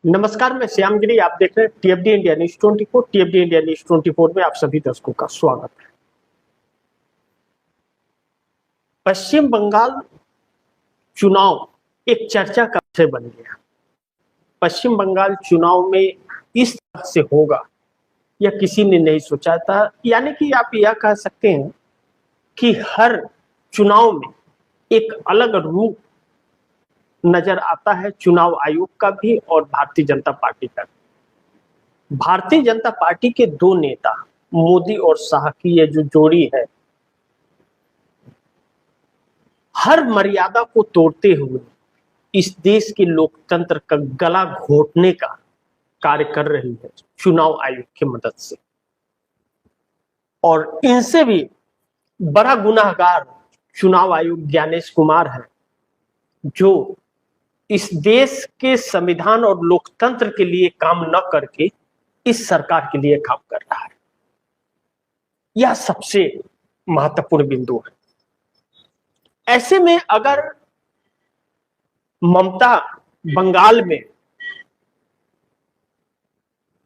नमस्कार, मैं श्यामगिरी। आप देख रहे हैं टीएफडी इंडिया न्यूज 24। टीएफडी इंडिया न्यूज 24 में आप सभी दर्शकों का स्वागत है। पश्चिम बंगाल चुनाव एक चर्चा का विषय बन गया। पश्चिम बंगाल चुनाव में इस तरह से होगा यह किसी ने नहीं सोचा था। यानी कि आप यह कह सकते हैं कि हर चुनाव में एक अलग रूप नजर आता है, चुनाव आयोग का भी और भारतीय जनता पार्टी का भी। भारतीय जनता पार्टी के दो नेता मोदी और शाह की ये जो जोड़ी है, हर मर्यादा को तोड़ते हुए इस देश के लोकतंत्र का गला घोटने का कार्य कर रही है चुनाव आयोग की मदद से। और इनसे भी बड़ा गुनाहगार चुनाव आयोग ज्ञानेश कुमार है, जो इस देश के संविधान और लोकतंत्र के लिए काम न करके इस सरकार के लिए काम कर रहा है। यह सबसे महत्वपूर्ण बिंदु है। ऐसे में अगर ममता बंगाल में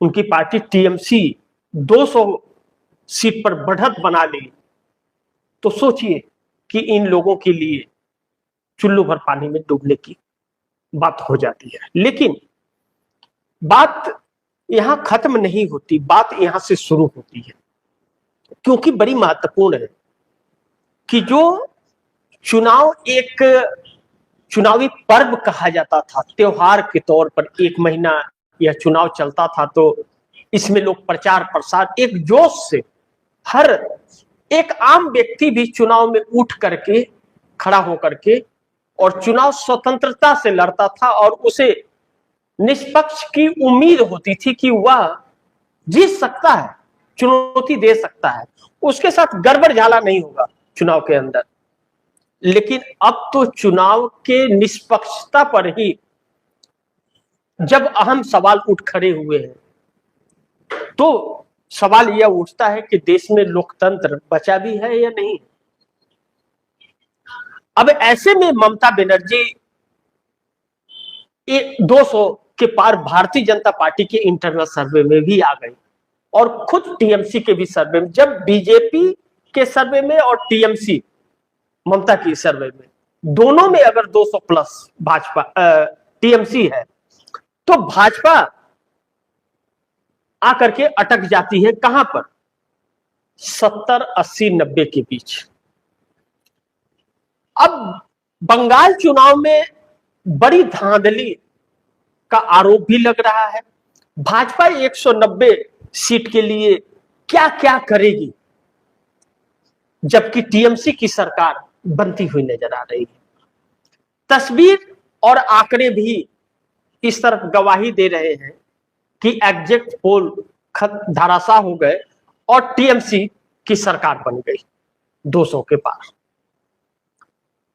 उनकी पार्टी टीएमसी 200 सीट पर बढ़त बना ली, तो सोचिए कि इन लोगों के लिए चुल्लू भर पानी में डूबने की बात हो जाती है। लेकिन बात यहां खत्म नहीं होती, बात यहां से शुरू होती है, क्योंकि बड़ी महत्वपूर्ण है कि जो चुनाव एक चुनावी पर्व कहा जाता था, त्योहार के तौर पर 1 महीना यह चुनाव चलता था, तो इसमें लोग प्रचार प्रसार एक जोश से, हर एक आम व्यक्ति भी चुनाव में उठ करके खड़ा होकर के और चुनाव स्वतंत्रता से लड़ता था और उसे निष्पक्ष की उम्मीद होती थी कि वह जीत सकता है, चुनौती दे सकता है, उसके साथ गड़बड़ झाला नहीं होगा चुनाव के अंदर। लेकिन अब तो चुनाव के निष्पक्षता पर ही जब अहम सवाल उठ खड़े हुए हैं, तो सवाल यह उठता है कि देश में लोकतंत्र बचा भी है या नहीं। अब ऐसे में ममता बनर्जी 200 के पार भारतीय जनता पार्टी के इंटरनल सर्वे में भी आ गई और खुद टीएमसी के भी सर्वे में, जब बीजेपी के सर्वे में और टीएमसी ममता की सर्वे में, दोनों में अगर 200 प्लस भाजपा टीएमसी है, तो भाजपा आकर के अटक जाती है कहां पर? 70, 80, 90 के बीच। अब बंगाल चुनाव में बड़ी धांधली का आरोप भी लग रहा है। भाजपा 190 सीट के लिए क्या क्या करेगी, जबकि टीएमसी की सरकार बनती हुई नजर आ रही है। तस्वीर और आंकड़े भी इस तरफ गवाही दे रहे हैं कि एग्जिट पोल धराशाह हो गए और टीएमसी की सरकार बन गई 200 के पार।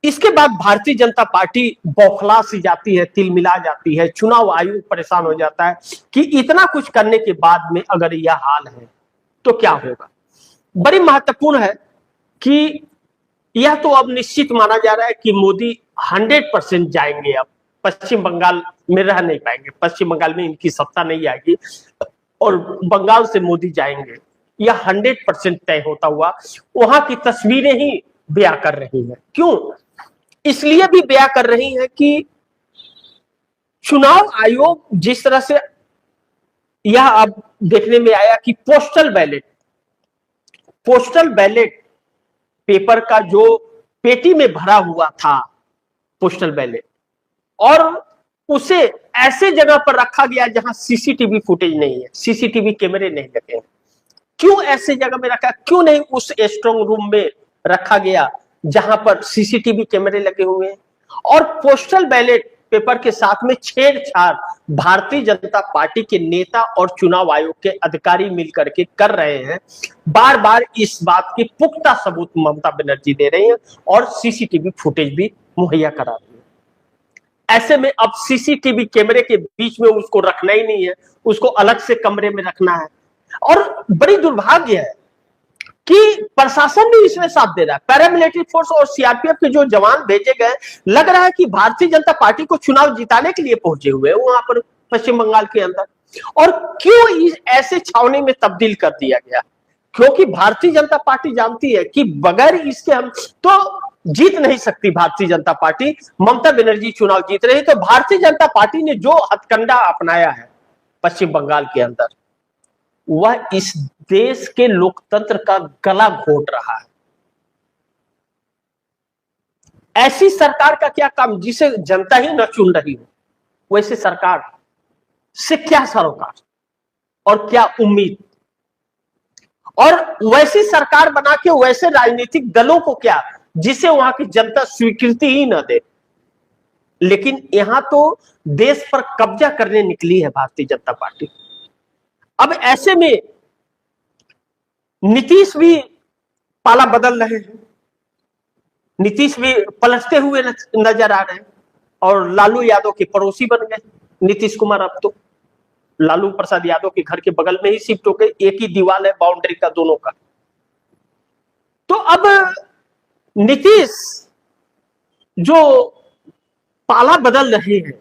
इसके बाद भारतीय जनता पार्टी बौखला सी जाती है, तिलमिला जाती है, चुनाव आयोग परेशान हो जाता है कि इतना कुछ करने के बाद में अगर यह हाल है तो क्या होगा। बड़ी महत्वपूर्ण है कि यह तो अब निश्चित माना जा रहा है कि मोदी 100% जाएंगे, अब पश्चिम बंगाल में रह नहीं पाएंगे, पश्चिम बंगाल में इनकी सत्ता नहीं आएगी और बंगाल से मोदी जाएंगे, यह 100% तय होता हुआ वहां की तस्वीरें ही बयां कर रही है। क्यों? इसलिए भी बयां कर रही है कि चुनाव आयोग जिस तरह से यह अब देखने में आया कि पोस्टल बैलेट पेपर का जो पेटी में भरा हुआ था पोस्टल बैलेट, और उसे ऐसे जगह पर रखा गया जहां सीसीटीवी फुटेज नहीं है, सीसीटीवी कैमरे नहीं लगे हैं। क्यों ऐसे जगह में रखा? क्यों नहीं उस स्ट्रांग रूम में रखा गया जहां पर सीसीटीवी कैमरे लगे हुए हैं? और पोस्टल बैलेट पेपर के साथ में छेड़छाड़ भारतीय जनता पार्टी के नेता और चुनाव आयोग के अधिकारी मिलकर के कर रहे हैं। बार बार इस बात की पुख्ता सबूत ममता बनर्जी दे रही है और सीसीटीवी फुटेज भी मुहैया करा रही है। ऐसे में अब सीसीटीवी कैमरे के बीच में उसको रखना ही नहीं है, उसको अलग से कमरे में रखना है। और बड़ी दुर्भाग्य है कि प्रशासन भी इसमें साथ दे रहा है। पैरामिलिट्री फोर्स और सीआरपीएफ के जो जवान भेजे गए, लग रहा है कि भारतीय जनता पार्टी को चुनाव जिताने के लिए पहुंचे हुए हैं वहां पर। पश्चिम बंगाल के अंदर। और क्यों ऐसे छावनी में तब्दील कर दिया गया? क्योंकि भारतीय जनता पार्टी जानती है कि बगैर इसके हम तो जीत नहीं सकती भारतीय जनता पार्टी। ममता बनर्जी चुनाव जीत रही, तो भारतीय जनता पार्टी ने जो हथकंडा अपनाया है पश्चिम बंगाल के अंदर, वह इस देश के लोकतंत्र का गला घोट रहा है। ऐसी सरकार का क्या काम जिसे जनता ही न चुन रही हो? वैसे सरकार से क्या सरोकार और क्या उम्मीद? और वैसी सरकार बना के वैसे राजनीतिक दलों को क्या, जिसे वहां की जनता स्वीकृति ही न दे। लेकिन यहां तो देश पर कब्जा करने निकली है भारतीय जनता पार्टी। अब ऐसे में नीतीश भी पाला बदल रहे हैं, नीतीश भी पलटते हुए नजर आ रहे हैं और लालू यादव के पड़ोसी बन गए नीतीश कुमार। अब तो लालू प्रसाद यादव के घर के बगल में ही शिफ्ट हो गए, एक ही दीवार है बाउंड्री का दोनों का। तो अब नीतीश जो पाला बदल रहे हैं,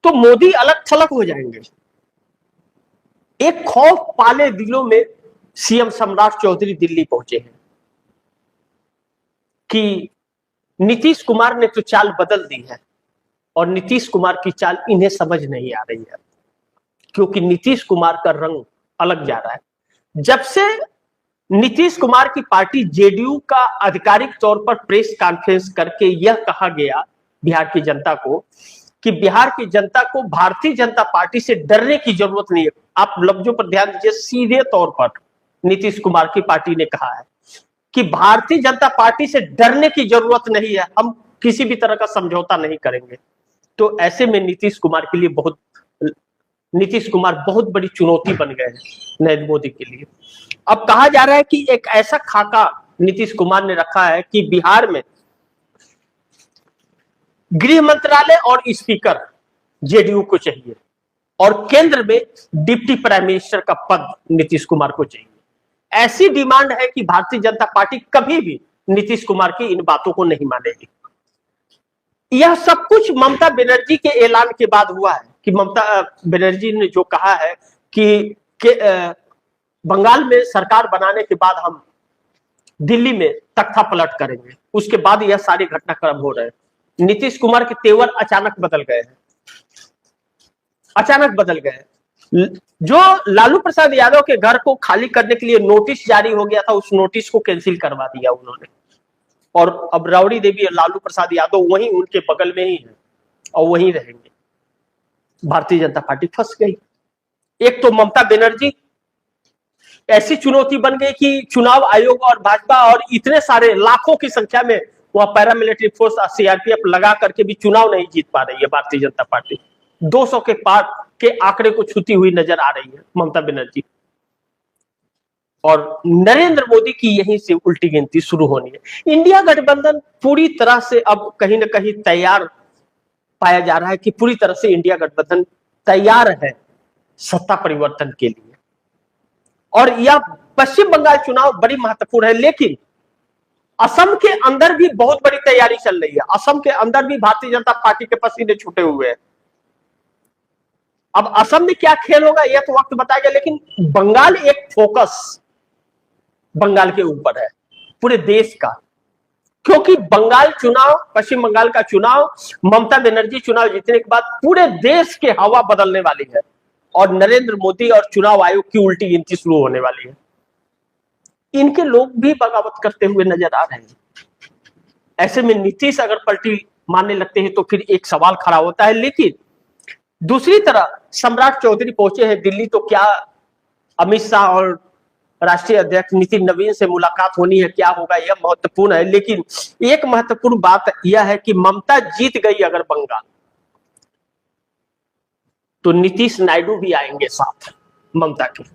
तो मोदी अलग थलग हो जाएंगे। एक खौफ पाले दिलों में सीएम सम्राट चौधरी दिल्ली पहुंचे हैं कि नीतीश कुमार ने तो चाल बदल दी है और नीतीश कुमार की चाल इन्हें समझ नहीं आ रही है, क्योंकि नीतीश कुमार का रंग अलग जा रहा है। जब से नीतीश कुमार की पार्टी जेडीयू का आधिकारिक तौर पर प्रेस कॉन्फ्रेंस करके यह कहा गया बिहार की जनता को कि बिहार की जनता को भारतीय जनता पार्टी से डरने की जरूरत नहीं है। आप लफ्जों पर ध्यान दीजिए, सीधे तौर पर नीतीश कुमार की पार्टी ने कहा है कि भारतीय जनता पार्टी से डरने की जरूरत नहीं है, हम किसी भी तरह का समझौता नहीं करेंगे। तो ऐसे में नीतीश कुमार बहुत बड़ी चुनौती बन गए हैं नरेंद्र मोदी के लिए। अब कहा जा रहा है कि एक ऐसा खाका नीतीश कुमार ने रखा है कि बिहार में गृह मंत्रालय और स्पीकर जेडीयू को चाहिए और केंद्र में डिप्टी प्राइम मिनिस्टर का पद नीतीश कुमार को चाहिए। ऐसी डिमांड है कि भारतीय जनता पार्टी कभी भी नीतीश कुमार की इन बातों को नहीं मानेगी। यह सब कुछ ममता बनर्जी के ऐलान के बाद हुआ है कि ममता बनर्जी ने जो कहा है कि बंगाल में सरकार बनाने के बाद हम दिल्ली में तख्ता पलट करेंगे। उसके बाद यह सारे घटनाक्रम हो रहे हैं। नीतीश कुमार के तेवर अचानक बदल गए हैं, अचानक बदल गए। जो लालू प्रसाद यादव के घर को खाली करने के लिए नोटिस जारी हो गया था, उस नोटिस को कैंसिल करवा दिया उन्होंने। और अब राबड़ी देवी और लालू प्रसाद यादव वहीं उनके बगल में ही है और वहीं रहेंगे। भारतीय जनता पार्टी फंस गई। एक तो ममता बनर्जी ऐसी चुनौती बन गई कि चुनाव आयोग और भाजपा और इतने सारे लाखों की संख्या में वह पैरामिलिट्री फोर्स सीआरपीएफ लगा करके भी चुनाव नहीं जीत पा रही है भारतीय जनता पार्टी। 200 के पार के आंकड़े को छूती हुई नजर आ रही है ममता बनर्जी। और नरेंद्र मोदी की यहीं से उल्टी गिनती शुरू होनी है। इंडिया गठबंधन पूरी तरह से अब कहीं ना कहीं तैयार पाया जा रहा है कि पूरी तरह से इंडिया गठबंधन तैयार है सत्ता परिवर्तन के लिए। और यह पश्चिम बंगाल चुनाव बड़ी महत्वपूर्ण है, लेकिन असम के अंदर भी बहुत बड़ी तैयारी चल रही है। असम के अंदर भी भारतीय जनता पार्टी के पसीने छूटे हुए हैं। अब असम में क्या खेल होगा यह तो वक्त बताएगा, लेकिन बंगाल एक फोकस बंगाल के ऊपर है पूरे देश का, क्योंकि बंगाल चुनाव, पश्चिम बंगाल का चुनाव, ममता बनर्जी चुनाव जीतने के बाद पूरे देश के हवा बदलने वाली है और नरेंद्र मोदी और चुनाव आयोग की उल्टी गिनती शुरू होने वाली है। इनके लोग भी बगावत करते हुए नजर आ रहे हैं। ऐसे में नीतीश अगर पलटी मारने लगते हैं तो फिर एक सवाल खड़ा होता है। लेकिन दूसरी तरफ सम्राट चौधरी पहुंचे हैं दिल्ली, तो क्या अमित शाह और राष्ट्रीय अध्यक्ष नितिन नवीन से मुलाकात होनी है, क्या होगा यह महत्वपूर्ण है। लेकिन एक महत्वपूर्ण बात यह है कि ममता जीत गई अगर बंगाल, तो नीतीश नायडू भी आएंगे साथ ममता के।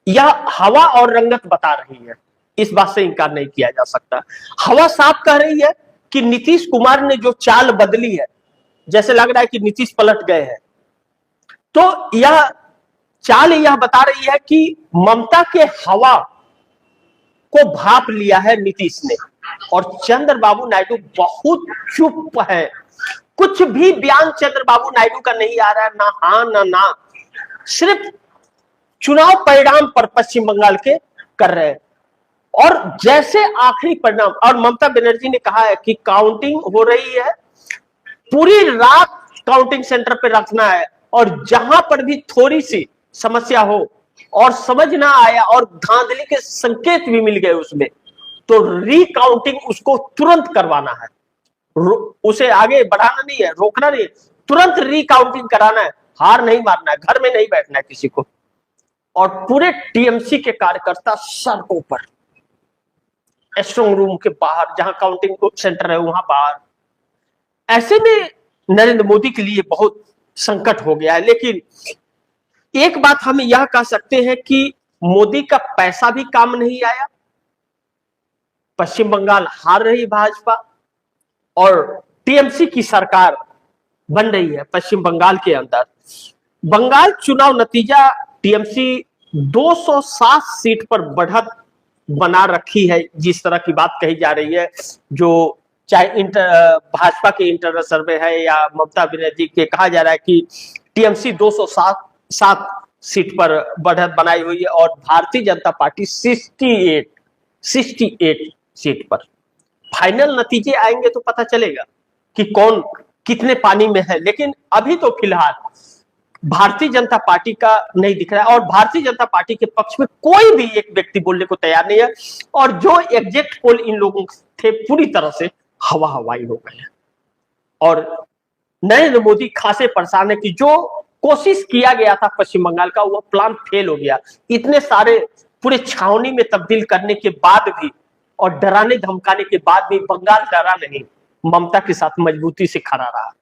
यह हवा और रंगत बता रही है, इस बात से इनकार नहीं किया जा सकता। हवा साफ कह रही है कि नीतीश कुमार ने जो चाल बदली है, जैसे लग रहा है कि नीतीश पलट गए हैं, तो यह चाल यह बता रही है कि ममता के हवा को भाप लिया है नीतीश ने और चंद्रबाबू नायडू बहुत चुप है कुछ भी बयान चंद्रबाबू नायडू का नहीं आ रहा है, ना हाँ ना ना, सिर्फ चुनाव परिणाम पर पश्चिम बंगाल के कर रहे हैं। और जैसे आखिरी परिणाम, और ममता बनर्जी ने कहा है कि काउंटिंग हो रही है, पूरी रात काउंटिंग सेंटर पे रखना है, और जहां पर भी थोड़ी सी समस्या हो और समझ ना आया और धांधली के संकेत भी मिल गए उसमें, तो रिकाउंटिंग उसको तुरंत करवाना है, उसे आगे बढ़ाना नहीं है, रोकना नहीं है, तुरंत रिकाउंटिंग कराना है, हार नहीं मारना है, घर में नहीं बैठना है किसी को। और पूरे टीएमसी के कार्यकर्ता सड़कों पर, स्ट्रांग रूम के बाहर, जहां काउंटिंग सेंटर है वहां बाहर। ऐसे में नरेंद्र मोदी के लिए बहुत संकट हो गया है। लेकिन एक बात हम यह कह सकते हैं कि मोदी का पैसा भी काम नहीं आया, पश्चिम बंगाल हार रही भाजपा, और टीएमसी की सरकार बन रही है पश्चिम बंगाल के अंदर। बंगाल चुनाव नतीजा टीएमसी 207 सीट पर बढ़त बना रखी है, जिस तरह की बात कही जा रही है, जो चाहे भाजपा के इंटरनल सर्वे है या ममता बनर्जी के, कहा जा रहा है कि टीएमसी 207 सीट पर बढ़त बनाई हुई है और भारतीय जनता पार्टी 68 सीट पर। फाइनल नतीजे आएंगे तो पता चलेगा कि कौन कितने पानी में है, लेकिन अभी तो फिलहाल भारतीय जनता पार्टी का नहीं दिख रहा है, और भारतीय जनता पार्टी के पक्ष में कोई भी एक व्यक्ति बोलने को तैयार नहीं है, और जो एग्जिट पोल इन लोगों थे पूरी तरह से हवा हवाई हो गए हैं। और नरेंद्र मोदी खासे परेशान है कि जो कोशिश किया गया था पश्चिम बंगाल का, वो प्लान फेल हो गया। इतने सारे पूरे छावनी में तब्दील करने के बाद भी और डराने धमकाने के बाद भी बंगाल डरा नहीं, ममता के साथ मजबूती से खड़ा रहा।